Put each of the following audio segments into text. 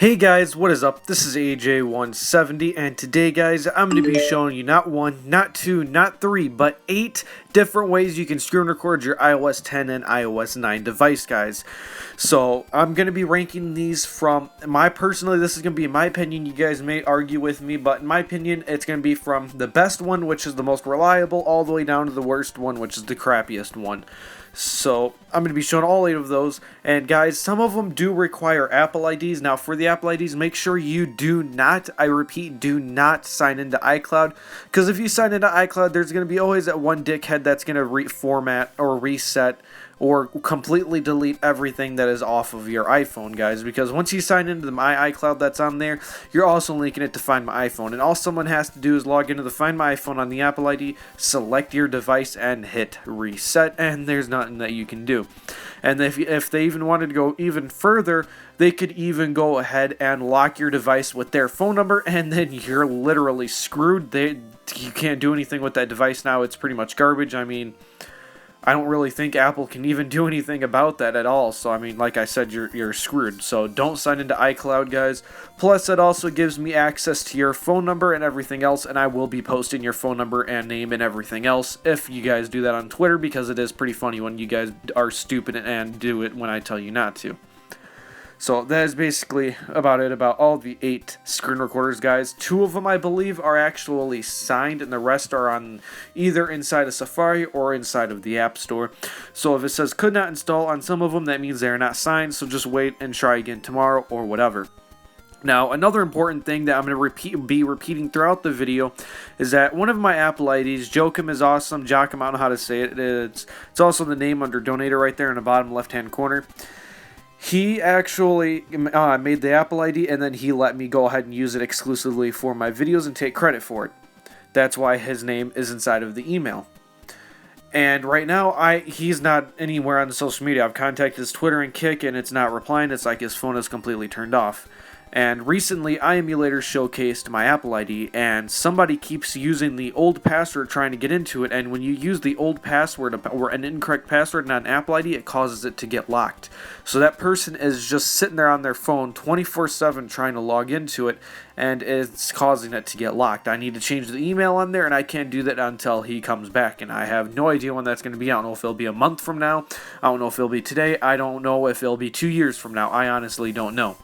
Hey guys, what is up? This is AJ170, and today guys, I'm going to be showing you not one, not two, not three, but 8 different ways you can screen record your iOS 10 and iOS 9 device, guys. So, I'm going to be ranking these from personally, this is going to be my opinion. You guys may argue with me, but in my opinion, it's going to be from the best one, which is the most reliable, all the way down to the worst one, which is the crappiest one. So, I'm going to be showing all 8 of those, and guys, some of them do require Apple IDs. Now, for the Apple IDs, make sure you do not, I repeat, do not sign into iCloud, because if you sign into iCloud, there's going to be always that one dickhead that's going to reformat or reset or completely delete everything that is off of your iPhone, guys, because once you sign into the My iCloud that's on there, you're also linking it to Find My iPhone, and all someone has to do is log into the Find My iPhone on the Apple ID, select your device, and hit reset, and there's nothing that you can do. And if they even wanted to go even further, they could even go ahead and lock your device with their phone number, and then you're literally screwed. You can't do anything with that device now. It's pretty much garbage. I mean, I don't really think Apple can even do anything about that at all. So, I mean, like I said, you're screwed. So, don't sign into iCloud, guys. Plus, it also gives me access to your phone number and everything else, and I will be posting your phone number and name and everything else if you guys do that on Twitter, because it is pretty funny when you guys are stupid and do it when I tell you not to. So that is basically about it about all the 8 screen recorders, guys. 2 of them, I believe, are actually signed, and the rest are on either inside of Safari or inside of the App Store. So if it says could not install on some of them, that means they are not signed, so just wait and try again tomorrow or whatever. Now, another important thing that I'm going to be repeating throughout the video is that one of my Apple IDs, Joachim is awesome, Joachim, I don't know how to say it, it's also the name under Donator right there in the bottom left-hand corner. He actually made the Apple ID, and then he let me go ahead and use it exclusively for my videos and take credit for it. That's why his name is inside of the email. And right now, he's not anywhere on the social media. I've contacted his Twitter and Kick, and it's not replying. It's like his phone is completely turned off. And recently, iEmulators showcased my Apple ID, and somebody keeps using the old password trying to get into it, and when you use the old password or an incorrect password, not an Apple ID, it causes it to get locked. So that person is just sitting there on their phone 24/7 trying to log into it, and it's causing it to get locked. I need to change the email on there, and I can't do that until he comes back, and I have no idea when that's going to be. I don't know if it'll be a month from now. I don't know if it'll be today. I don't know if it'll be 2 years from now. I honestly don't know.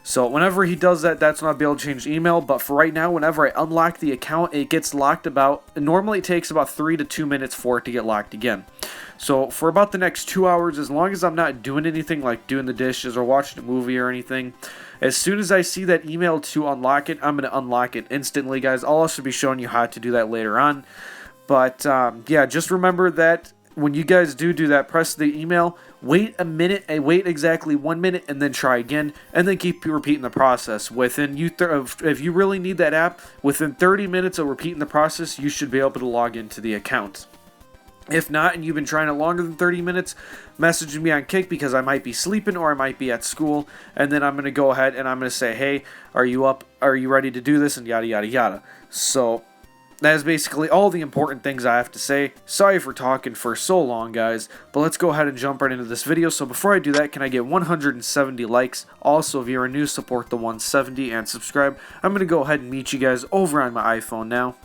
So whenever he does that, that's when I'll be able to change the email. But for right now, whenever I unlock the account, it gets locked normally it takes about 3 to 2 minutes for it to get locked again. So for about the next 2 hours, as long as I'm not doing anything like doing the dishes or watching a movie or anything, as soon as I see that email to unlock it, I'm going to unlock it instantly, guys. I'll also be showing you how to do that later on. But yeah, just remember that when you guys do that, press the email, wait a minute, and wait exactly 1 minute, and then try again, and then keep repeating the process. If you really need that app, within 30 minutes of repeating the process, you should be able to log into the account. If not, and you've been trying it longer than 30 minutes, message me on Kick, because I might be sleeping or I might be at school, and then I'm going to go ahead and I'm going to say, hey, are you up? Are you ready to do this? And yada, yada, yada. So that is basically all the important things I have to say. Sorry for talking for so long, guys, but let's go ahead and jump right into this video. So before I do that, can I get 170 likes? Also, if you're new, support the 170 and subscribe. I'm going to go ahead and meet you guys over on my iPhone now.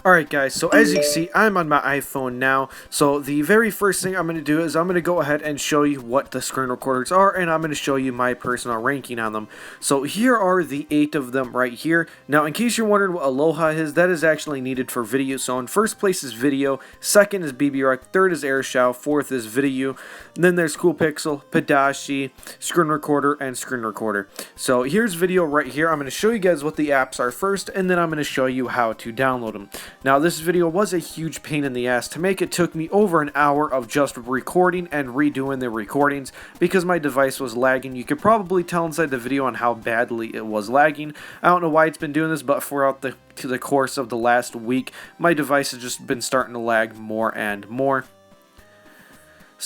Alright guys, so as you see, I'm on my iPhone now. So the very first thing I'm going to do is I'm going to go ahead and show you what the screen recorders are, and I'm going to show you my personal ranking on them. So here are the 8 of them right here. Now in case you're wondering what Aloha is, that is actually needed for Vidyo. So in first place is Vidyo, second is BBRec, third is AirShou, fourth is Vidiu, and then there's CoolPixel, Padashi, ScreenRecorder, and ScreenRecorder. So here's Vidyo right here. I'm going to show you guys what the apps are first, and then I'm going to show you how to download them. Now this video was a huge pain in the ass to make. It took me over an hour of just recording and redoing the recordings because my device was lagging. You could probably tell inside the video on how badly it was lagging. I don't know why it's been doing this, but throughout the course of the last week, my device has just been starting to lag more and more.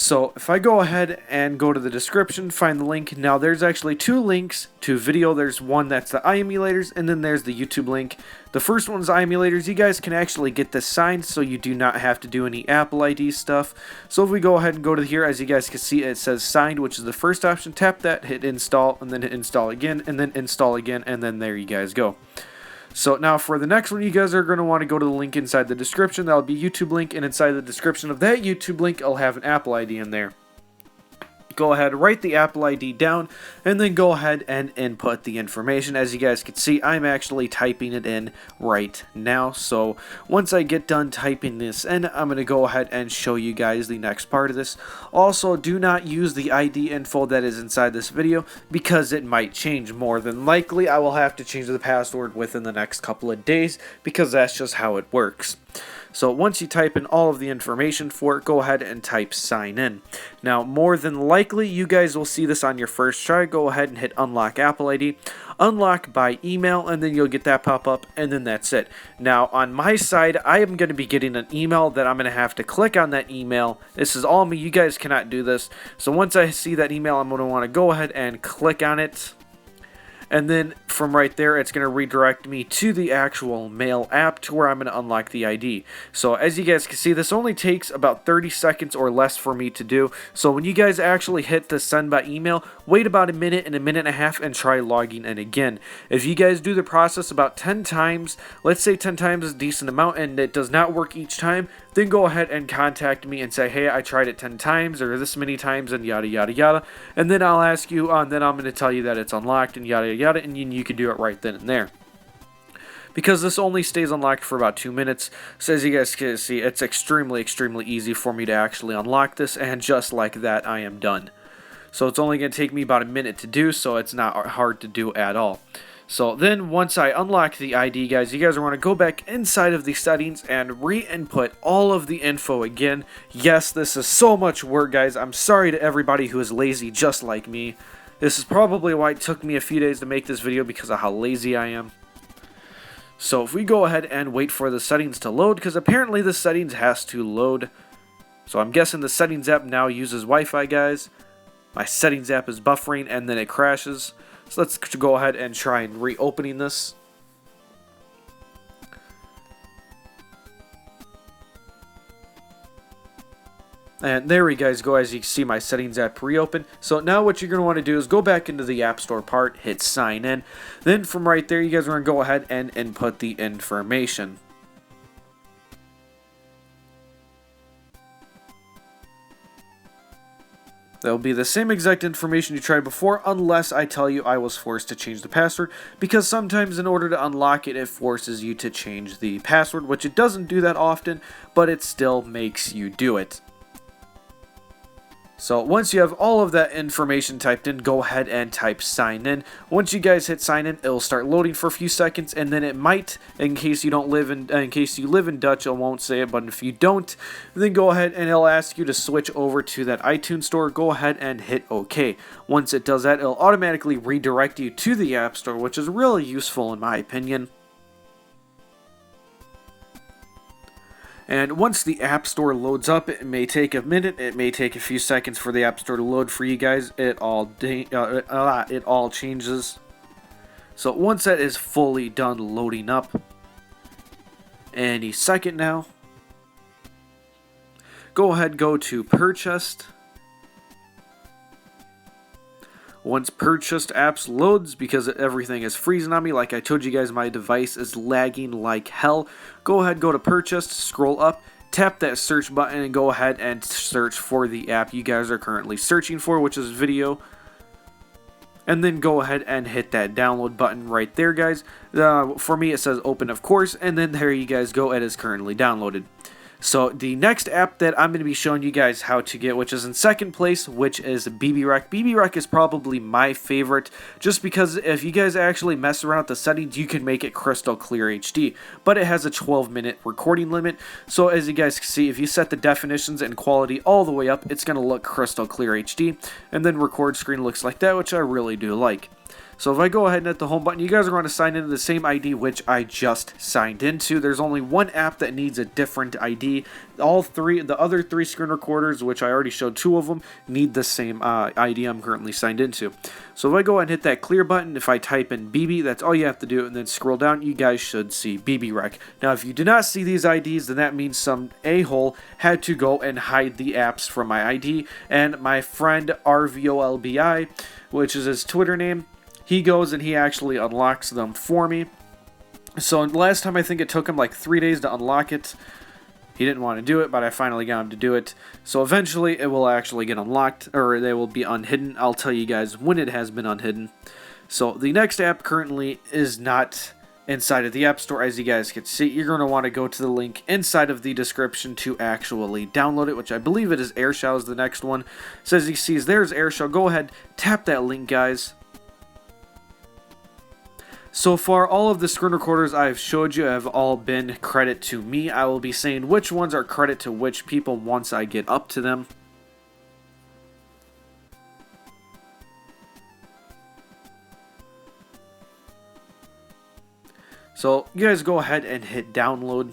So if I go ahead and go to the description, find the link. Now there's actually two links to Vidyo. There's one that's the iEmulators, and then there's the YouTube link. The first one's iEmulators. You guys can actually get this signed, so you do not have to do any Apple ID stuff. So if we go ahead and go to here, as you guys can see, it says signed, which is the first option. Tap that, hit install, and then hit install again, and then install again, and then there you guys go. So now for the next one, you guys are going to want to go to the link inside the description. That'll be YouTube link, and inside the description of that YouTube link, I'll have an Apple ID in there. Go ahead, write the Apple ID down, and then go ahead and input the information. As you guys can see, I'm actually typing it in right now. So once I get done typing this in, I'm going to go ahead and show you guys the next part of this. Also, do not use the ID info that is inside this video because it might change. More than likely, I will have to change the password within the next couple of days because that's just how it works. So once you type in all of the information for it, go ahead and type sign in. Now, more than likely, you guys will see this on your first try. Go ahead and hit unlock Apple ID, unlock by email, and then you'll get that pop up, and then that's it. Now, on my side, I am going to be getting an email that I'm going to have to click on that email. This is all me. You guys cannot do this. So once I see that email, I'm going to want to go ahead and click on it. And then from right there, it's going to redirect me to the actual mail app to where I'm going to unlock the ID. So as you guys can see, this only takes about 30 seconds or less for me to do. So when you guys actually hit the send by email, wait about a minute and a half and try logging in again. If you guys do the process about 10 times, let's say 10 times is a decent amount and it does not work each time, then go ahead and contact me and say, hey, I tried it 10 times or this many times and yada yada yada. And then I'll ask you, and then I'm going to tell you that it's unlocked and yada yada, and you can do it right then and there. Because this only stays unlocked for about 2 minutes, so as you guys can see, it's extremely easy for me to actually unlock this, and just like that, I am done. So it's only going to take me about a minute to do, so it's not hard to do at all. So then once I unlock the ID, guys, you guys want to go back inside of the settings and re-input all of the info again. Yes, this is so much work, guys. I'm sorry to everybody who is lazy just like me. This is probably why it took me a few days to make this video, because of how lazy I am. So if we go ahead and wait for the settings to load, because apparently the settings has to load. So I'm guessing the settings app now uses Wi-Fi, guys. My settings app is buffering and then it crashes. So let's go ahead and try and reopening this. And there we guys go, as you can see my settings app reopen. So now what you're going to want to do is go back into the App Store part, hit sign in. Then from right there, you guys are going to go ahead and input the information. That'll be the same exact information you tried before, unless I tell you I was forced to change the password, because sometimes in order to unlock it, it forces you to change the password, which it doesn't do that often, but it still makes you do it. So once you have all of that information typed in, go ahead and type sign in. Once you guys hit sign in, it'll start loading for a few seconds, and then it might, in case you live in Dutch, it won't say it, but if you don't, then go ahead and it'll ask you to switch over to that iTunes store. Go ahead and hit OK. Once it does that, it'll automatically redirect you to the App Store, which is really useful in my opinion. And once the App Store loads up, it may take a minute, it may take a few seconds for the App Store to load for you guys. It all changes. So once that is fully done loading up, any second now, go ahead, go to Purchased. Once Purchased Apps loads, because everything is freezing on me, like I told you guys, my device is lagging like hell. Go ahead, go to Purchased, scroll up, tap that search button, and go ahead and search for the app you guys are currently searching for, which is Vidyo. And then go ahead and hit that download button right there, guys. For me, it says open, of course, and then there you guys go, it is currently downloaded. So the next app that I'm going to be showing you guys how to get, which is in second place, which is BBRec. BBRec is probably my favorite, just because if you guys actually mess around with the settings, you can make it crystal clear HD, but it has a 12-minute recording limit. So as you guys can see, if you set the definitions and quality all the way up, it's going to look crystal clear HD, and then record screen looks like that, which I really do like. So if I go ahead and hit the home button, you guys are going to sign into the same ID which I just signed into. There's only one app that needs a different ID. The other three screen recorders, which I already showed 2 of them, need the same ID I'm currently signed into. So if I go ahead and hit that clear button, if I type in BB, that's all you have to do, and then scroll down, you guys should see BB Rec. Now if you do not see these IDs, then that means some a-hole had to go and hide the apps from my ID, and my friend RVOLBI, which is his Twitter name, he goes and he actually unlocks them for me. So last time I think it took him like 3 days to unlock it. He didn't want to do it, but I finally got him to do it. So eventually it will actually get unlocked, or they will be unhidden. I'll tell you guys when it has been unhidden. So the next app currently is not inside of the App Store. As you guys can see, you're going to want to go to the link inside of the description to actually download it, which I believe it is AirShou is the next one. So as you see, there's AirShou. Go ahead, tap that link, guys. So far, all of the screen recorders I've showed you have all been credit to me. I will be saying which ones are credit to which people once I get up to them. So you guys go ahead and hit download.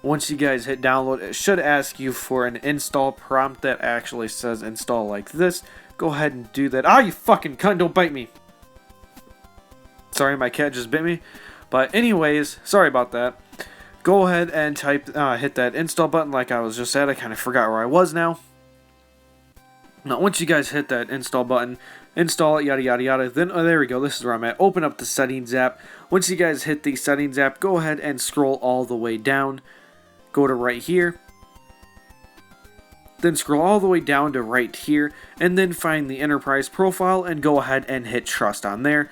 Once you guys hit download, it should ask you for an install prompt that actually says install like this. Go ahead and do that. Ah, you fucking cunt, don't bite me. Sorry, my cat just bit me. But anyways, sorry about that. Go ahead and hit that install button like I was just at. I kind of forgot where I was now. Now, once you guys hit that install button, install it, yada, yada, yada. Then, oh, there we go. This is where I'm at. Open up the settings app. Once you guys hit the settings app, go ahead and scroll all the way down. Go to right here. Then scroll all the way down to right here. And then find the enterprise profile and go ahead and hit trust on there.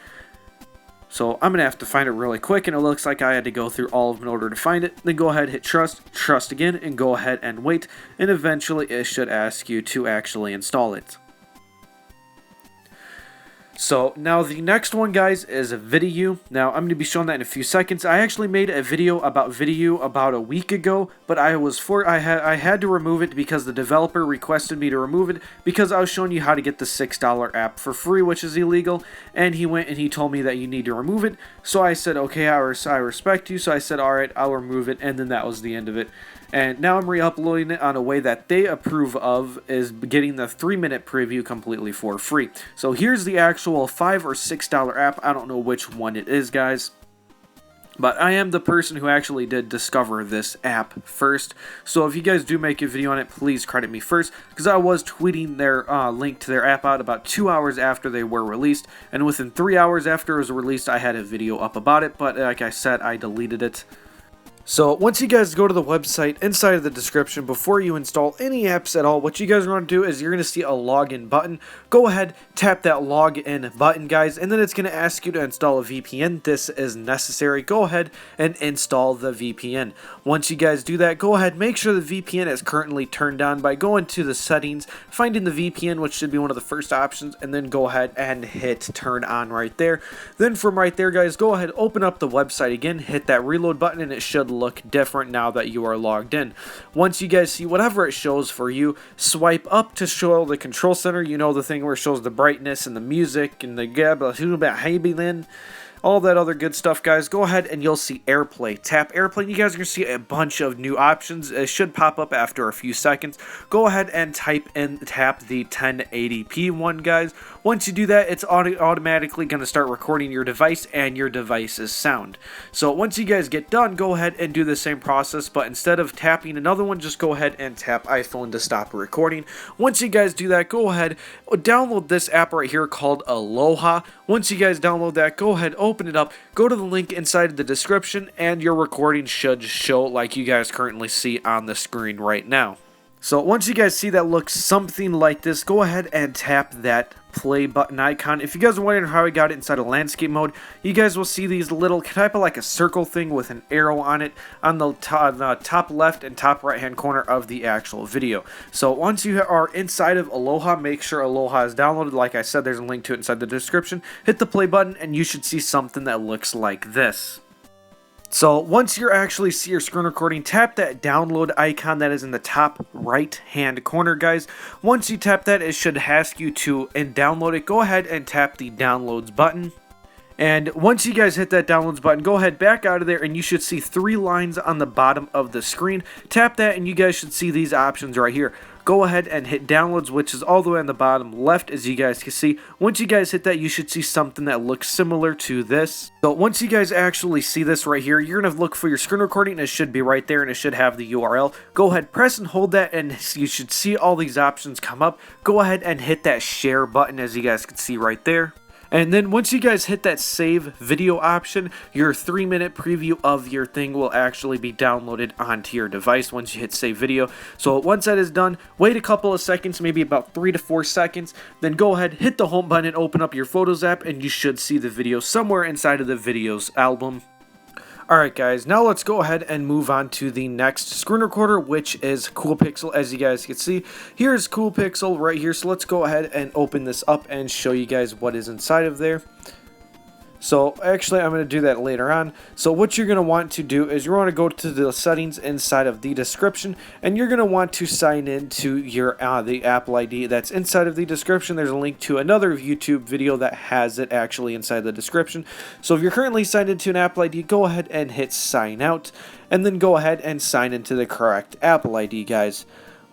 So I'm going to have to find it really quick, and it looks like I had to go through all of them in order to find it. Then go ahead, hit trust again, and go ahead and wait, and eventually it should ask you to actually install it. So now the next one, guys, is Vidiu. Now I'm going to be showing that in a few seconds. I actually made a video about Vidiu about a week ago, but I had to remove it because the developer requested me to remove it because I was showing you how to get the $6 app for free, which is illegal, and he went and he told me that you need to remove it. So I said, okay, I respect you. So I said, all right, I'll remove it, and then that was the end of it. And now I'm re-uploading it on a way that they approve of, is getting the 3-minute preview completely for free. So here's the actual $5 or $6 app. I don't know which one it is, guys. But I am the person who actually did discover this app first. So if you guys do make a video on it, please credit me first. Because I was tweeting their link to their app out about 2 hours after they were released. And within 3 hours after it was released, I had a video up about it. But like I said, I deleted it. So once you guys go to the website, inside of the description, before you install any apps at all, what you guys are going to do is you're going to see a login button. Go ahead, tap that login button, guys, and then it's going to ask you to install a VPN. This is necessary. Go ahead and install the VPN. Once you guys do that, go ahead, make sure the VPN is currently turned on by going to the settings, finding the VPN, which should be one of the first options, and then go ahead and hit turn on right there. Then from right there, guys, go ahead, open up the website again, hit that reload button, and it should look different now that you are logged in. Once you guys see whatever it shows for you, swipe up to show the control center. You know, the thing where it shows the brightness and the music and the then all that other good stuff, guys. Go ahead and you'll see AirPlay. Tap AirPlay and you guys are going to see a bunch of new options. It should pop up after a few seconds. Go ahead and tap the 1080p one, guys. Once you do that, it's automatically going to start recording your device and your device's sound. So once you guys get done, go ahead and do the same process, but instead of tapping another one, just go ahead and tap iPhone to stop recording. Once you guys do that, go ahead, download this app right here called Aloha. Once you guys download that, go ahead, open it up, go to the link inside of the description, and your recording should show like you guys currently see on the screen right now. So once you guys see that looks something like this, go ahead and tap that play button icon. If you guys are wondering how I got it inside of landscape mode, you guys will see these little type of like a circle thing with an arrow on it on the top left and top right hand corner of the actual video. So once you are inside of Aloha, make sure Aloha is downloaded. Like I said, there's a link to it inside the description. Hit the play button and you should see something that looks like this. So once you actually see your screen recording, tap that download icon that is in the top right hand corner, guys. Once you tap that, it should ask you to download it. Go ahead and tap the downloads button. And once you guys hit that downloads button, go ahead back out of there and you should see 3 lines on the bottom of the screen. Tap that and you guys should see these options right here. Go ahead and hit downloads, which is all the way on the bottom left, as you guys can see. Once you guys hit that, you should see something that looks similar to this. So once you guys actually see this right here, you're going to look for your screen recording. It should be right there and it should have the URL. Go ahead, press and hold that and you should see all these options come up. Go ahead and hit that share button, as you guys can see right there. And then once you guys hit that save video option, your 3-minute preview of your thing will actually be downloaded onto your device once you hit save video. So once that is done, wait a couple of seconds, maybe about 3 to 4 seconds, then go ahead, hit the home button and open up your Photos app and you should see the video somewhere inside of the Videos album. Alright guys, now let's go ahead and move on to the next screen recorder, which is CoolPixel. As you guys can see, here's CoolPixel right here. So let's go ahead and open this up and show you guys what is inside of there. So actually I'm going to do that later on. So what you're going to want to do is you want to go to the settings inside of the description and you're going to want to sign into your the Apple ID that's inside of the description. There's a link to another YouTube video that has it actually inside the description. So if you're currently signed into an Apple ID, go ahead and hit sign out and then go ahead and sign into the correct Apple ID, guys.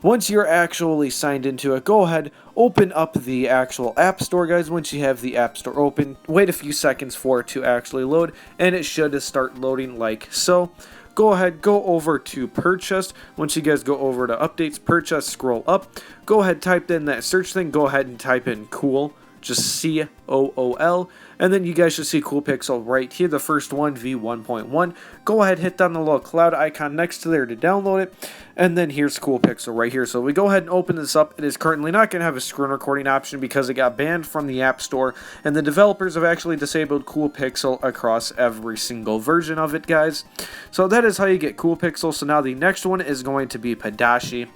Once you're actually signed into it, go ahead, open up the actual App Store, guys. Once you have the App Store open, wait a few seconds for it to actually load, and it should start loading like so. Go ahead, go over to Purchase. Once you guys go over to Updates, Purchase, scroll up. Go ahead, type in that search thing. Go ahead and type in Cool, just C-O-O-L, and then you guys should see CoolPixel right here, the first one, V1.1. Go ahead, hit down the little cloud icon next to there to download it, and then here's CoolPixel right here. So we go ahead and open this up. It is currently not going to have a screen recording option because it got banned from the App Store, and the developers have actually disabled CoolPixel across every single version of it, guys. So that is how you get CoolPixel. So now the next one is going to be Padashi.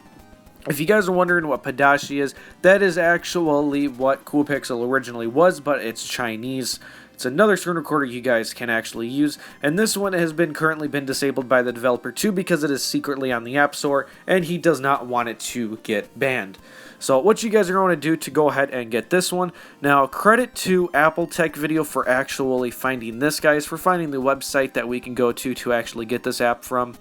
If you guys are wondering what Padashi is, that is actually what CoolPixel originally was, but it's Chinese. It's another screen recorder you guys can actually use, and this one has currently been disabled by the developer too because it is secretly on the App Store, and he does not want it to get banned. So what you guys are going to do to go ahead and get this one. Now, credit to Apple Tech Video for actually finding this, guys, for finding the website that we can go to actually get this app from.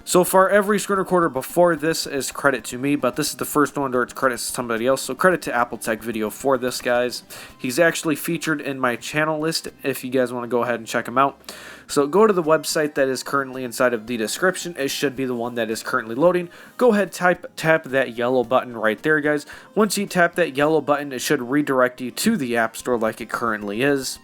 So far, every screen recorder before this is credit to me, but this is the first one where it's credit to somebody else. So credit to Apple Tech Video for this, guys. He's actually featured in my channel list if you guys want to go ahead and check him out. So go to the website that is currently inside of the description. It should be the one that is currently loading. Go ahead, tap that yellow button right there, guys. Once you tap that yellow button, it should redirect you to the App Store like it currently is.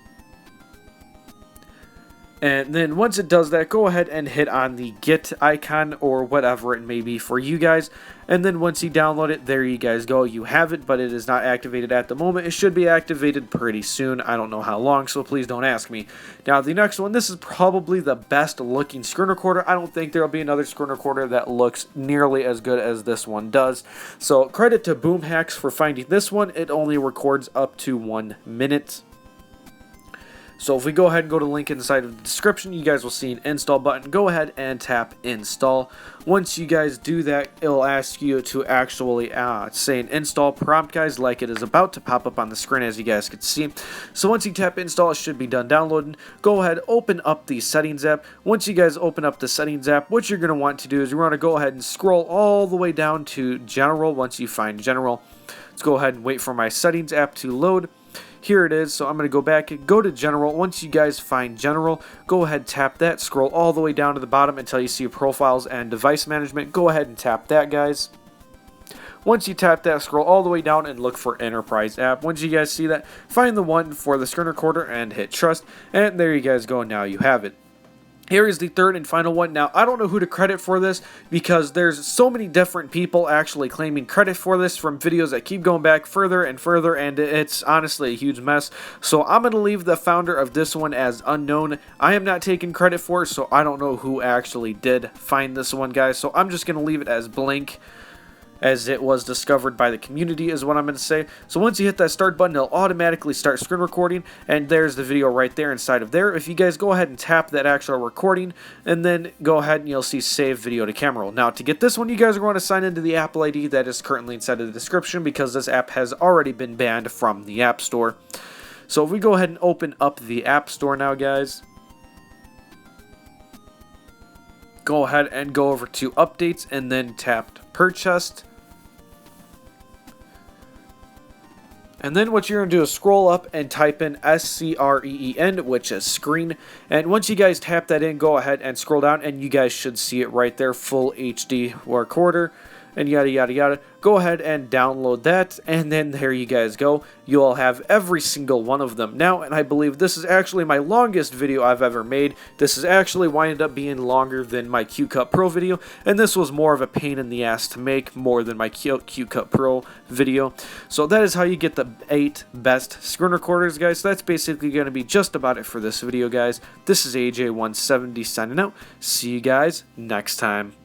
And then once it does that, go ahead and hit on the get icon or whatever it may be for you guys. And then once you download it, there you guys go. You have it, but it is not activated at the moment. It should be activated pretty soon. I don't know how long, so please don't ask me. Now, the next one, this is probably the best looking screen recorder. I don't think there will be another screen recorder that looks nearly as good as this one does. So credit to Boomhacks for finding this one. It only records up to 1 minute. So if we go ahead and go to the link inside of the description, you guys will see an install button. Go ahead and tap install. Once you guys do that, it'll ask you to actually say an install prompt, guys, like it is about to pop up on the screen, as you guys can see. So once you tap install, it should be done downloading. Go ahead, open up the settings app. Once you guys open up the settings app, what you're going to want to do is you want to go ahead and scroll all the way down to general. Once you find general, let's go ahead and wait for my settings app to load. Here it is, so I'm going to go back and go to General. Once you guys find General, go ahead, tap that, scroll all the way down to the bottom until you see Profiles and Device Management. Go ahead and tap that, guys. Once you tap that, scroll all the way down and look for Enterprise App. Once you guys see that, find the one for the screen recorder and hit Trust, and there you guys go, now you have it. Here is the third and final one. Now, I don't know who to credit for this because there's so many different people actually claiming credit for this from videos that keep going back further and further, and it's honestly a huge mess. So I'm going to leave the founder of this one as unknown. I am not taking credit for it, so I don't know who actually did find this one, guys. So I'm just going to leave it as blank. as it was discovered by the community is what I'm going to say. So once you hit that start button, it'll automatically start screen recording, and there's the video right there inside of there. If you guys go ahead and tap that actual recording, and then go ahead and you'll see save video to camera roll. Now to get this one, you guys are going to sign into the Apple ID that is currently inside of the description, because this app has already been banned from the App Store. So if we go ahead and open up the App Store now, guys, go ahead and go over to updates and then tap purchased. And then what you're going to do is scroll up and type in SCREEN, which is screen. And once you guys tap that in, go ahead and scroll down, and you guys should see it right there, full HD recorder, and yada yada yada. Go ahead and download that, and then there you guys go. You'll have every single one of them now, and I believe this is actually my longest video I've ever made. This is actually winded up being longer than my CueCut Pro video, and this was more of a pain in the ass to make, more than my CueCut Pro video. So that is how you get the 8 best screen recorders, guys. So that's basically going to be just about it for this video, guys. This is AJ170 signing out. See you guys next time.